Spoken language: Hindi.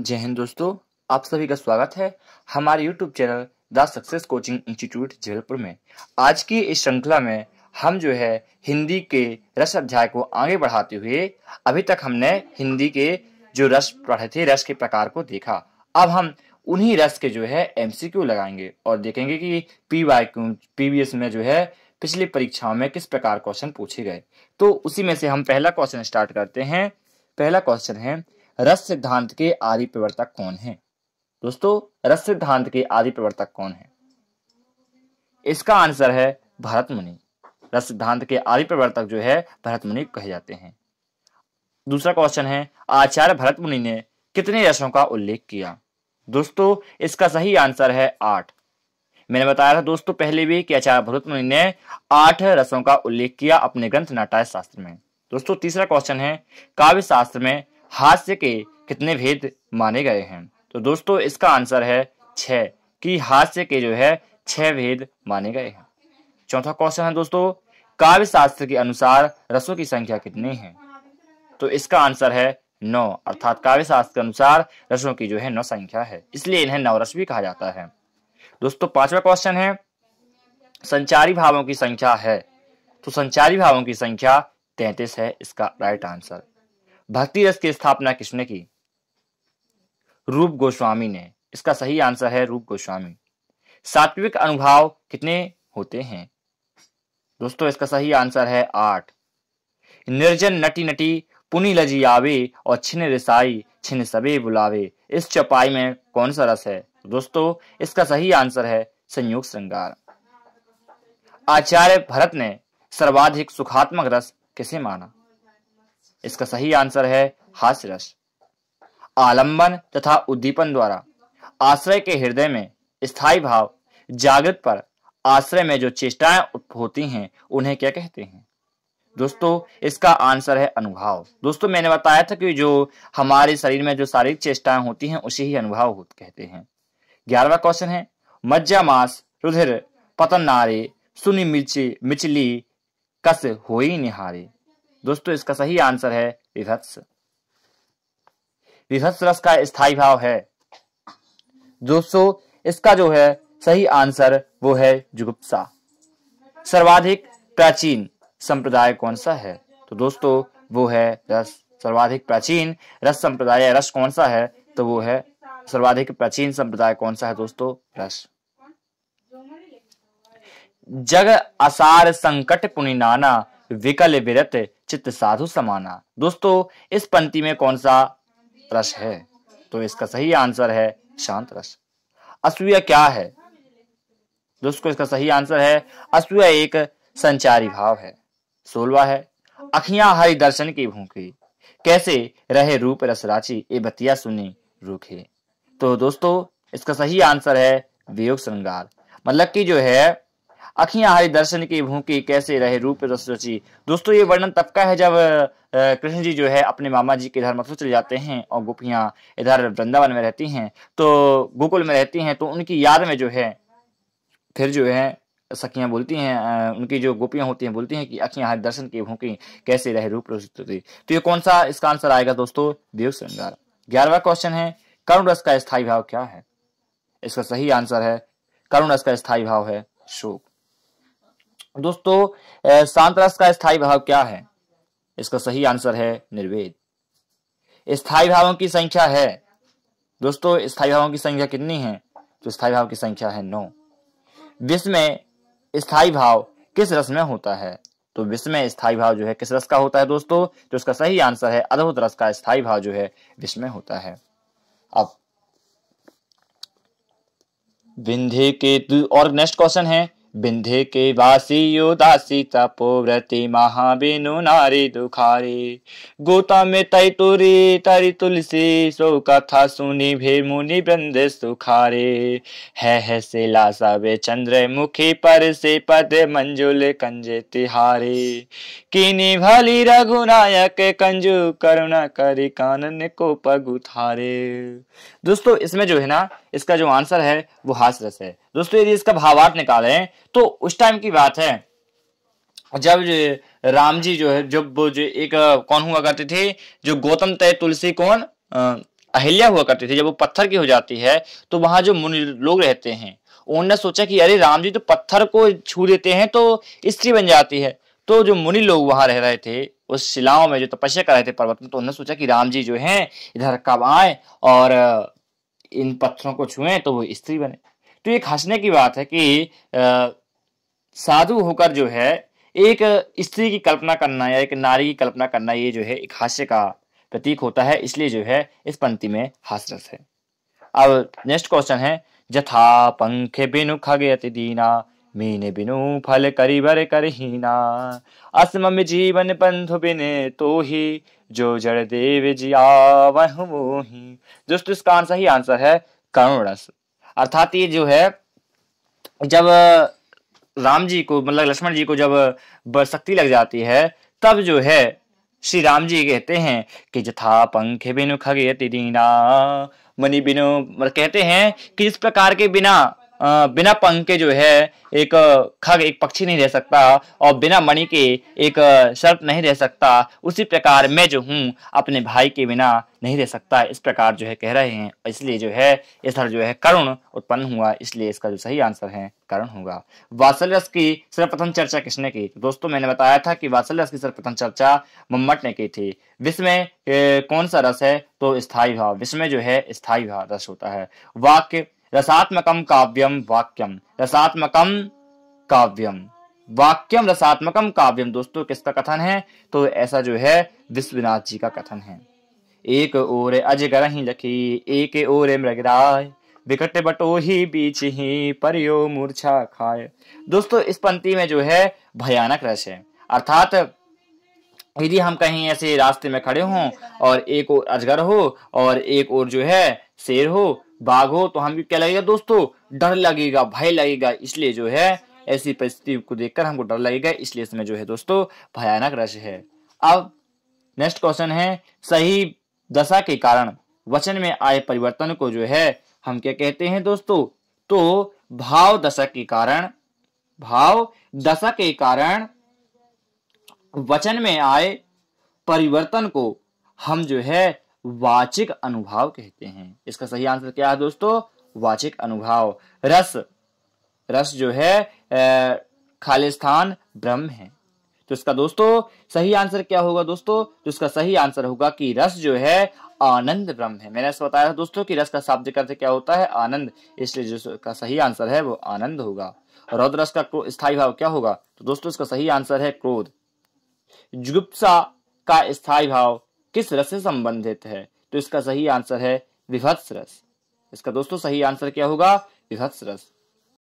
जय हिंद दोस्तों, आप सभी का स्वागत है हमारे YouTube channel the success coaching institute Jabalpur में। आज की इस श्रृंखला में हम जो है हिंदी के रस अध्याय को आगे बढ़ाते हुए अभी तक हमने हिंदी के जो रस पढ़े थे, रस के प्रकार को देखा। अब हम उन्हीं रस के जो है MCQ लगाएंगे और देखेंगे कि PBS में जो है पिछली परीक्षाओं में किस प्रकार क्वेश्चन पूछे गए। तो उसी में से हम पहला क्वेश्चन स्टार्ट करते हैं। पहला क्वेश्चन है, रस सिद्धांत के आदि प्रवर्तक कौन है? दोस्तों, रस सिद्धांत के आदि प्रवर्तक कौन है? इसका आंसर है भरत मुनि। रस सिद्धांत के आदि प्रवर्तक जो है भरत मुनि कहे जाते हैं। दूसरा क्वेश्चन है, आचार्य भरत मुनि ने कितने रसों का उल्लेख किया? दोस्तों, इसका सही आंसर है 8। मैंने बताया था दोस्तों पहले भी कि आचार्य भरत मुनि ने 8 रसों का उल्लेख किया अपने ग्रंथ नाट्य शास्त्र में। दोस्तों, तीसरा क्वेश्चन है, काव्य शास्त्र में हास्य के कितने भेद माने गए हैं? तो दोस्तों, इसका आंसर है 6 कि हास्य के जो है 6 भेद माने गए हैं। चौथा क्वेश्चन है दोस्तों, काव्य शास्त्र के अनुसार रसों की संख्या कितनी है? तो इसका आंसर है 9, अर्थात काव्य शास्त्र के अनुसार रसों की जो है 9 संख्या है, इसलिए इन्हें नवरस भी कहा जाता है। दोस्तों, पांचवा क्वेश्चन है, संचारी भावों की संख्या है? तो संचारी भावों की संख्या 33 है, इसका राइट आंसर। भक्ति रस की स्थापना किसने की? रूप गोस्वामी ने। इसका सही आंसर है रूप गोस्वामी। सात्विक अनुभाव कितने होते हैं? दोस्तों, इसका सही आंसर है 8। निर्जन नटी नटी पुनि लजी आवे और छिन रिसाई छिन सबे बुलावे, इस चौपाई में कौन सा रस है? दोस्तों, इसका सही आंसर है संयोग श्रृंगार। आचार्य भरत ने सर्वाधिक सुखात्मक रस किसे माना? इसका सही आंसर है हास्य रस। आलंबन तथा उद्दीपन द्वारा आश्रय के हृदय में स्थायी भाव जागृत पर आश्रय में जो चेष्टाएं होती हैं उन्हें क्या कहते हैं? दोस्तों, इसका आंसर है अनुभाव। दोस्तों, मैंने बताया था कि जो हमारे शरीर में जो शारीरिक चेष्टाएं होती हैं उसे ही अनुभाव कहते हैं। 11वां क्वेश्चन है, मज्जा मास रुधिर पतन नारे सुनि मिचली कस होई निहारे। दोस्तों, इसका सही आंसर है विभत्स। विभत्स रस का स्थायी भाव है। दोस्तों, इसका जो है सही आंसर वो है जुगुप्सा। सर्वाधिक प्राचीन संप्रदाय कौन सा है? तो दोस्तों, वो है रस। सर्वाधिक प्राचीन रस संप्रदाय रस कौन सा है? तो वो है सर्वाधिक प्राचीन संप्रदाय कौन सा है दोस्तों? रस। जग असार संकट पुनि नाना विकल विरत चित्त साधु समाना। दोस्तों, इस पंक्ति में कौन सा रस है? तो इसका सही आंसर है शांत रस। असूया क्या है? दोस्तों, इसका सही आंसर है असूया एक संचारी भाव है। 16वां है, अखियां हरि दर्शन की भूखी कैसे रहे रूप रस राची ए बतिया सुनी रूखे। तो दोस्तों, इसका सही आंसर है वियोग श्रृंगार। मतलब कि जो है अखियां हरि दर्शन की भूखी कैसे रहे रूप रस रची। दोस्तों, ये वर्णन तब का है जब कृष्ण जी जो है अपने मामा जी के इधर मथुरा चले जाते हैं और गोपियां इधर वृंदावन में रहती हैं, तो गोकुल में रहती हैं, तो उनकी याद में जो है फिर जो है सखियां बोलती हैं, उनकी जो गोपियां होती हैं बोलती हैं कि अखियां हरि दर्शन की भूखी कैसे रहे रूप रस रची। तो ये कौन सा इसका आंसर आएगा दोस्तों? वियोग श्रृंगार। 11वां क्वेश्चन है, करुण रस का स्थायी भाव क्या है? इसका सही आंसर है करुण रस का स्थायी भाव है शोक। दोस्तों, शांत रस का स्थायी भाव क्या है? इसका सही आंसर है निर्वेद। स्थायी भावों की संख्या है। दोस्तों, स्थायी भावों की संख्या कितनी है? तो स्थायी भाव की संख्या है 9। विष में स्थायी भाव किस रस में होता है? तो विष में स्थायी भाव जो है किस रस का होता है दोस्तों? तो इसका सही आंसर है अद्भुत रस का स्थायी भाव जो है विष में होता है। अब विंध्य के और नेक्स्ट क्वेश्चन है, विंध्य के वासी उदासी तपोव्रती महाबेनु नारी दुखारी गोता में तई तुरी तरी तुलसी सो कथा सुनी भे मुनि वृंद सुखारे है सेला सबे चंद्र मुखी पर से पद मंजुल कंजे तिहारे कीनी भली रघुनायक कंजू करुणा करी कानन को पगुथारे। दोस्तों, इसमें जो है ना इसका जो आंसर है वो हास्य रस है। दोस्तों, यदि इसका भावार्थ निकालें तो उस टाइम की बात है जब राम जी जो है जब वो जो एक कौन हुआ करते थे, जो गौतम तय तुलसी कौन अहिल्या हुआ करती थी, जब वो पत्थर की हो जाती है तो वहां जो मुनि लोग रहते हैं उन्होंने सोचा कि अरे राम जी तो पत्थर को छू देते हैं तो स्त्री बन जाती है। तो जो मुनि लोग वहां रह रहे थे उस शिलाओं में जो तपस्या कर रहे थे पर्वत में, तो उन्होंने सोचा कि राम जी जो हैं इधर कब आए और इन पत्थरों को छुएं तो वो स्त्री बने। तो एक हंसने की बात है कि साधु होकर जो है एक स्त्री की कल्पना करना या एक नारी की कल्पना करना, ये जो है एक हास्य का प्रतीक होता है, इसलिए जो है इस पंक्ति में हास्य रस है। अब नेक्स्ट क्वेश्चन है, जथा पंखे बिनु खगयति दीना, मीने बिनु फल करिबर करहीना, असमम जीवन बंधु बिने तो ही, जो जड़ देव जियावहु मोहि। दोस्तों इसका आंसर ही आंसर है करुण रस। अर्थात ये जो है जब राम जी को मतलब लक्ष्मण जी को जब शक्ति लग जाती है तब जो है श्री राम जी कहते हैं कि जथा पंखे बिनु खगयति दीना, मणि बिनु मतलब कहते हैं कि जिस प्रकार के बिना पंख के जो है एक खग एक पक्षी नहीं रह सकता और बिना मणि के एक सर्प नहीं रह सकता, उसी प्रकार मैं जो हूँ अपने भाई के बिना नहीं रह सकता, इस प्रकार जो है कह रहे हैं। इसलिए जो है इधर जो है करुण उत्पन्न हुआ, इसलिए इसका जो सही आंसर है करुण होगा। वात्सल्य रस की सर्वप्रथम चर्चा किसने की? दोस्तों मैंने बताया था कि वात्सल्य रस की सर्वप्रथम चर्चा मम्मट ने की थी। विश्व में कौन सा रस है? तो स्थायी भाव। विश्व में जो है स्थायी भाव रस होता है। वाक्य रसात्मकम काव्यम वाक्यम, रसात्मकम काव्यम वाक्यम रसात्मकम काव्यम। दोस्तों किसका कथन है? तो ऐसा जो है विश्वनाथ जी का कथन है। एक ओर अजगर ही लखी, एक ओर मृगराय, विकट बटो ही बीच ही परियो मूर्छा खाए। दोस्तों इस पंक्ति में जो है भयानक रस है। अर्थात यदि हम कहीं ऐसे रास्ते में खड़े हों और एक ओर अजगर हो और एक ओर जो है शेर हो, बाघ हो, तो हम क्या लगेगा दोस्तों? डर लगेगा, भय लगेगा। इसलिए जो है ऐसी परिस्थिति को देखकर हमको डर लगेगा, इसलिए इसमें जो है दोस्तों भयानक रस है। अब नेक्स्ट क्वेश्चन है, सही दशा के कारण वचन में आए परिवर्तन को जो है हम क्या कहते हैं दोस्तों? तो भाव दशा के कारण वचन में आए परिवर्तन को हम जो है वाचिक अनुभाव कहते हैं। इसका सही आंसर क्या है दोस्तों? वाचिक अनुभाव। रस जो है खालिस्तान ब्रह्म है। तो इसका दोस्तों सही आंसर क्या होगा दोस्तों? तो इसका सही आंसर होगा कि रस जो है आनंद ब्रह्म है। मैंने ऐसा बताया था दोस्तों कि रस का शाब्दिक अर्थ क्या होता है? आनंद। इसलिए जो का सही आंसर है वो आनंद होगा। रौद्र रस का स्थायी भाव क्या होगा? तो दोस्तों इसका सही आंसर है क्रोध। जुगुप्सा का स्थायी भाव किस रस से संबंधित है? तो इसका सही आंसर है विभत्स रस। इसका दोस्तों सही आंसर क्या होगा? विभत्स रस।